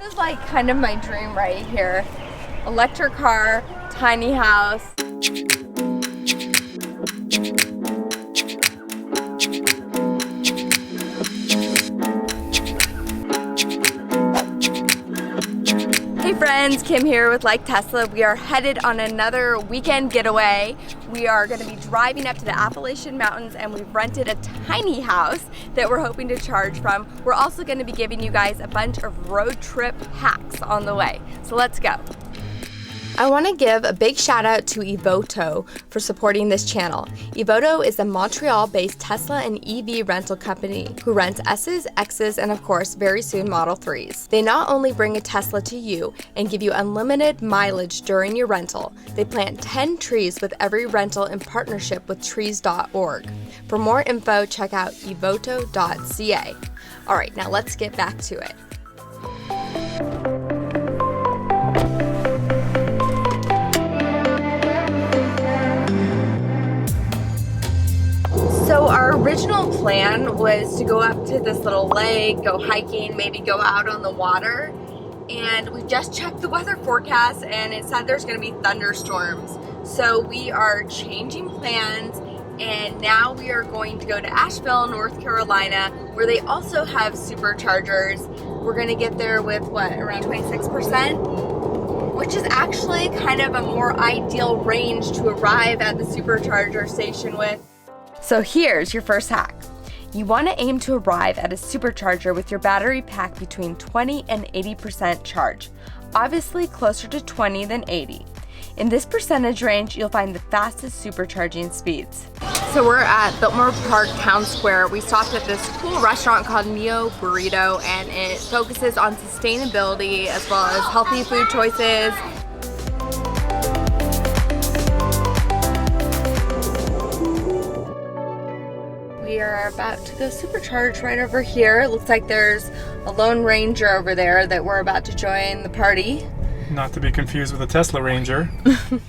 This is like kind of my dream right here. Electric car, tiny house. Hey friends, Kim here with Like Tesla. We are headed on another weekend getaway. We are going to be driving up to the Appalachian Mountains and we've rented a tiny house that we're hoping to charge from. We're also going to be giving you guys a bunch of road trip hacks on the way. So let's go. I want to give a big shout out to Evoto for supporting this channel. Evoto is a Montreal-based Tesla and EV rental company who rents S's, X's, and of course, very soon Model 3s. They not only bring a Tesla to you and give you unlimited mileage during your rental, they plant 10 trees with every rental in partnership with trees.org. For more info, check out evoto.ca. All right, now let's get back to it. So our original plan was to go up to this little lake, go hiking, maybe go out on the water. And we just checked the weather forecast and it said there's gonna be thunderstorms. So we are changing plans and now we are going to go to Asheville, North Carolina, where they also have superchargers. We're gonna get there with what, around 26%? Which is actually kind of a more ideal range to arrive at the supercharger station with. So here's your first hack. You want to aim to arrive at a supercharger with your battery pack between 20 and 80% charge, obviously closer to 20 than 80. In this percentage range, you'll find the fastest supercharging speeds. So we're at Biltmore Park Town Square. We stopped at this cool restaurant called Neo Burrito and it focuses on sustainability as well as healthy food choices. We are about to go supercharge right over here. It looks like there's a Lone Ranger over there that we're about to join the party. Not to be confused with a Tesla Ranger.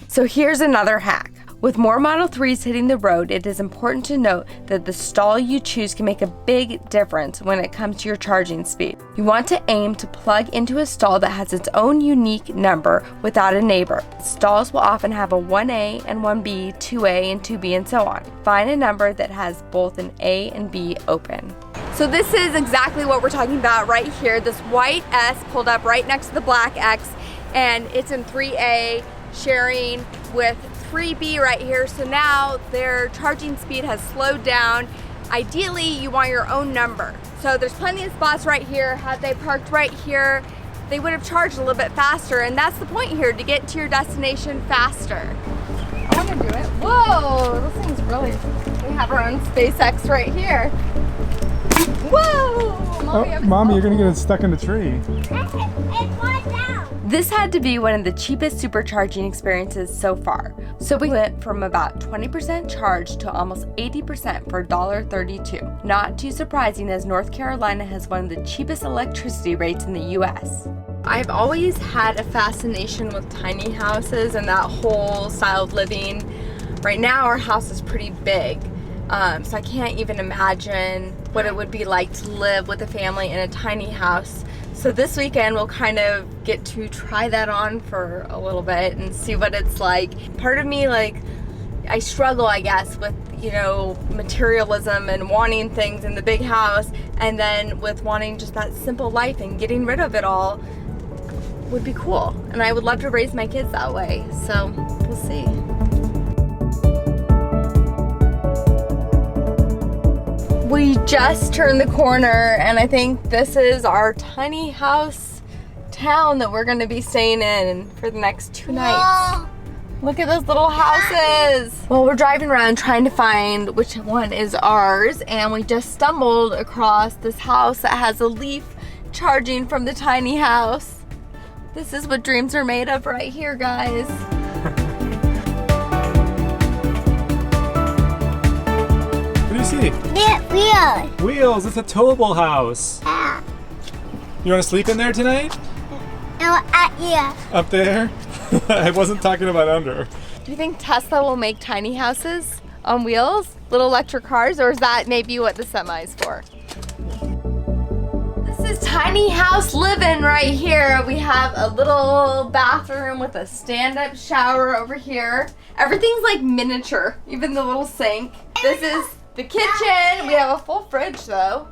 So here's another hack. With more Model 3s hitting the road, it is important to note that the stall you choose can make a big difference when it comes to your charging speed. You want to aim to plug into a stall that has its own unique number without a neighbor. Stalls will often have a 1A and 1B, 2A and 2B and so on. Find a number that has both an A and B open. So this is exactly what we're talking about right here. This white S pulled up right next to the black X and it's in 3A sharing with 3B right here. So now their charging speed has slowed down. Ideally, you want your own number. So there's plenty of spots right here. Had they parked right here, they would have charged a little bit faster. And that's the point here, to get to your destination faster. I want to do it. Whoa, this thing's really, we have our own SpaceX right here. Whoa! Mommy, you're gonna get stuck in the tree. This had to be one of the cheapest supercharging experiences so far. So we went from about 20% charge to almost 80% for $1.32. Not too surprising as North Carolina has one of the cheapest electricity rates in the US. I've always had a fascination with tiny houses and that whole style of living. Right now our house is pretty big. So I can't even imagine what it would be like to live with a family in a tiny house. So this weekend we'll kind of get to try that on for a little bit and see what it's like. Part of me, like, I struggle, I guess, with, you know, materialism and wanting things in the big house, and then with wanting just that simple life and getting rid of it all would be cool. And I would love to raise my kids that way. So we'll see. We just turned the corner and I think this is our tiny house town that we're gonna be staying in for the next 2 nights. Look at those little houses. Well, we're driving around trying to find which one is ours and we just stumbled across this house that has a Leaf charging from the tiny house. This is what dreams are made of right here, guys. See? Wheels. Wheels, it's a towable house. Yeah. You want to sleep in there tonight? No, yeah. Up there? I wasn't talking about under. Do you think Tesla will make tiny houses on wheels? Little electric cars? Or is that maybe what the semi is for? This is tiny house living right here. here we have a little bathroom with a stand-up shower over here. Everything's like miniature, even the little sink. This is the kitchen. We have a full fridge though.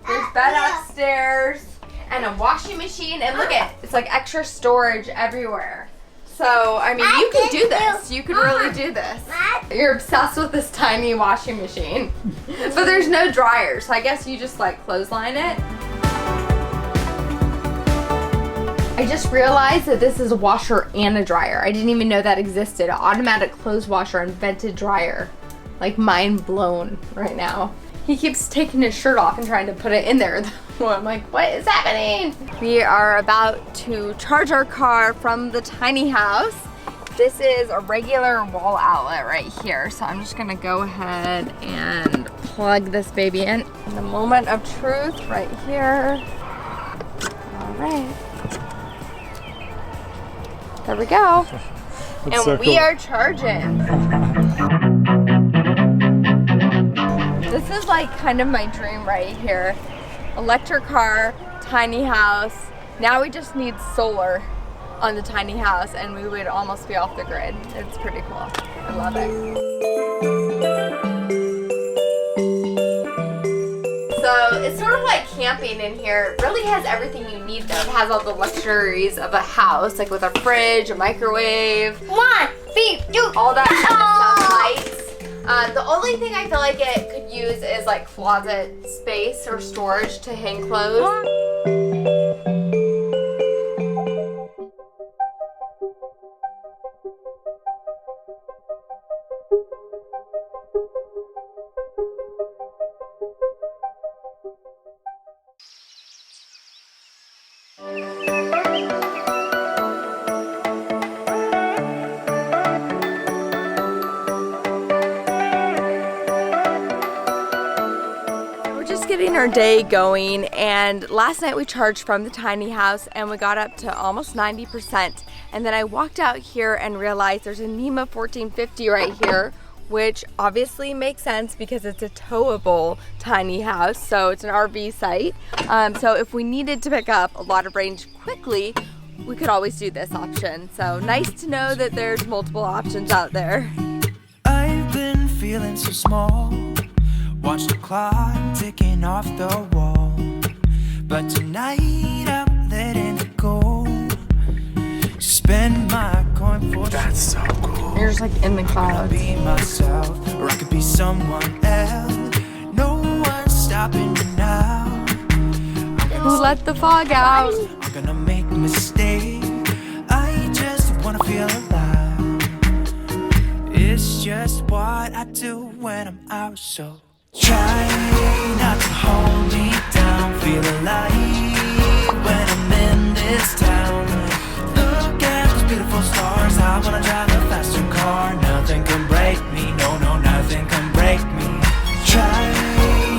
There's bed upstairs and a washing machine. And look at, it's like extra storage everywhere. So, I mean, you can do this. You could really do this. You're obsessed with this tiny washing machine. But there's no dryer, so I guess you just like clothesline it. I just realized that this is a washer and a dryer. I didn't even know that existed. An automatic clothes washer and vented dryer. Like mind blown right now. He keeps taking his shirt off and trying to put it in there. I'm like, what is happening? We are about to charge our car from the tiny house. This is a regular wall outlet right here. So I'm just gonna go ahead and plug this baby in. The moment of truth right here. All right. There we go. And so we cool. are charging. This is like kind of my dream right here. Electric car, tiny house. Now we just need solar on the tiny house and we would almost be off the grid. It's pretty cool. I love it. So it's sort of like camping in here. It really has everything you need though. It has all the luxuries of a house, like with a fridge, a microwave. 1, 3, 2. All that kind of stuff, lights. The only thing I feel like it could use is like closet space or storage to hang clothes. Getting our day going, and last night we charged from the tiny house and we got up to almost 90%, and then I walked out here and realized there's a NEMA 1450 right here, which obviously makes sense because it's a towable tiny house, so it's an RV site. So if we needed to pick up a lot of range quickly, we could always do this option. So nice to know that there's multiple options out there. I've been feeling so small. Watch the clock ticking off the wall. But tonight I'm letting it go. Spend my coin for That's so cool. You're just like in the clouds. be myself, or I could be someone else. No one's stopping me now. Who let the fog out? I'm gonna make a mistake. I just wanna feel alive. It's just what I do when I'm out, so try not to hold me down. Feel alive when I'm in this town. Look at those beautiful stars. I wanna drive a faster car. Nothing can break me. No, no, nothing can break me. Try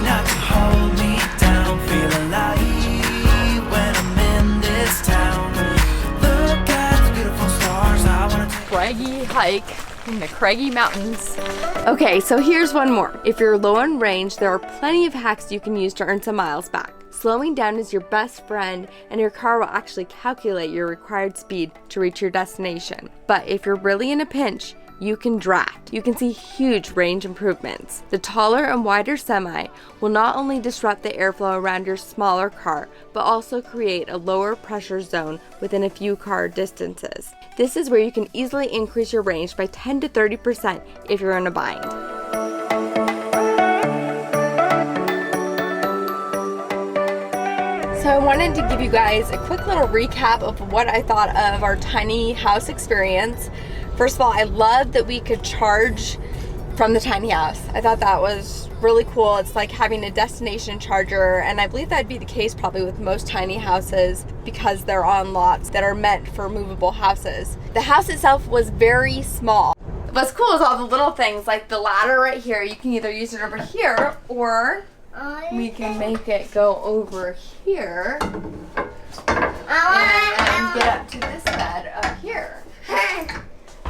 not to hold me down. Feel alive when I'm in this town. Look at the beautiful stars. I wanna take Craggy hike in the craggy mountains. Okay, so here's one more. If you're low on range, there are plenty of hacks you can use to earn some miles back. Slowing down is your best friend, and your car will actually calculate your required speed to reach your destination. But if you're really in a pinch, you can draft. You can see huge range improvements. The taller and wider semi will not only disrupt the airflow around your smaller car, but also create a lower pressure zone within a few car distances. This is where you can easily increase your range by 10 to 30% if you're in a bind. So I wanted to give you guys a quick little recap of what I thought of our tiny house experience. First of all, I love that we could charge from the tiny house. I thought that was really cool. It's like having a destination charger, and I believe that'd be the case probably with most tiny houses because they're on lots that are meant for movable houses. The house itself was very small. What's cool is all the little things, like the ladder right here. You can either use it over here, or we can make it go over here and get up to this bed up here,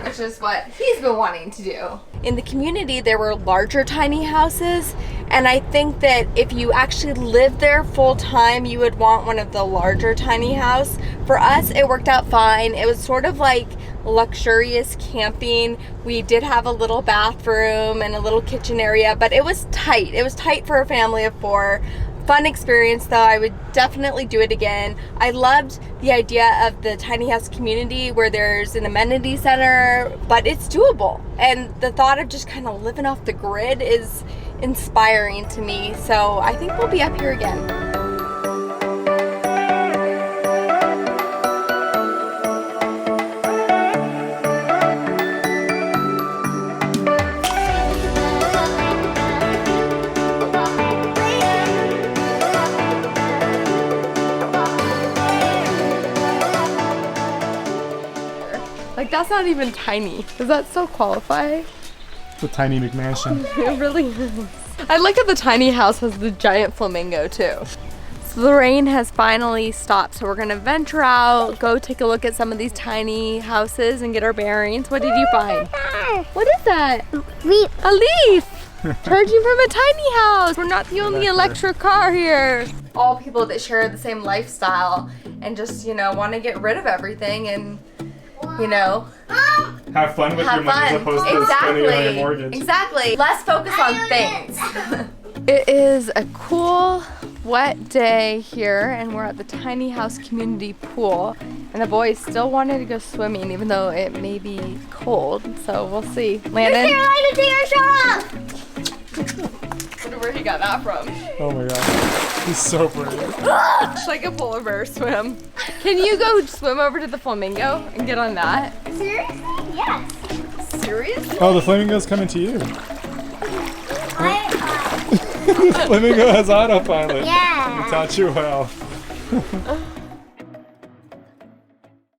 which is what he's been wanting to do. In the community, there were larger tiny houses, And I think that if you actually lived there full time, you would want one of the larger tiny house. For us, it worked out fine. It was sort of like luxurious camping. We did have a little bathroom and a little kitchen area, but it was tight. It was tight for a family of 4. Fun experience though. I would definitely do it again. I loved the idea of the tiny house community where there's an amenity center, but it's doable. And the thought of just kind of living off the grid is inspiring to me. So I think we'll be up here again. Like, that's not even tiny. Does that still qualify? It's a tiny McMansion. It really is. I like how the tiny house has the giant flamingo too. So the rain has finally stopped, so we're gonna venture out, go take a look at some of these tiny houses and get our bearings. What did you find? What is that? Leaf. A leaf! Charging from a tiny house. We're not the only electric car here. All people that share the same lifestyle and just, you know, want to get rid of everything and, you know, Have fun with your money as opposed to spending it on your mortgage. Exactly. Less focus on things. It is a cool, wet day here, and we're at the tiny house community pool. And the boys still wanted to go swimming, even though it may be cold. So we'll see. Landon, I wonder where he got that from. Oh my god. He's so pretty. It's like a polar bear swim. Can you go swim over to the flamingo and get on that? Seriously? Yes. Seriously? Oh, the flamingo's coming to you. I, The flamingo has autopilot. yeah. He taught you well.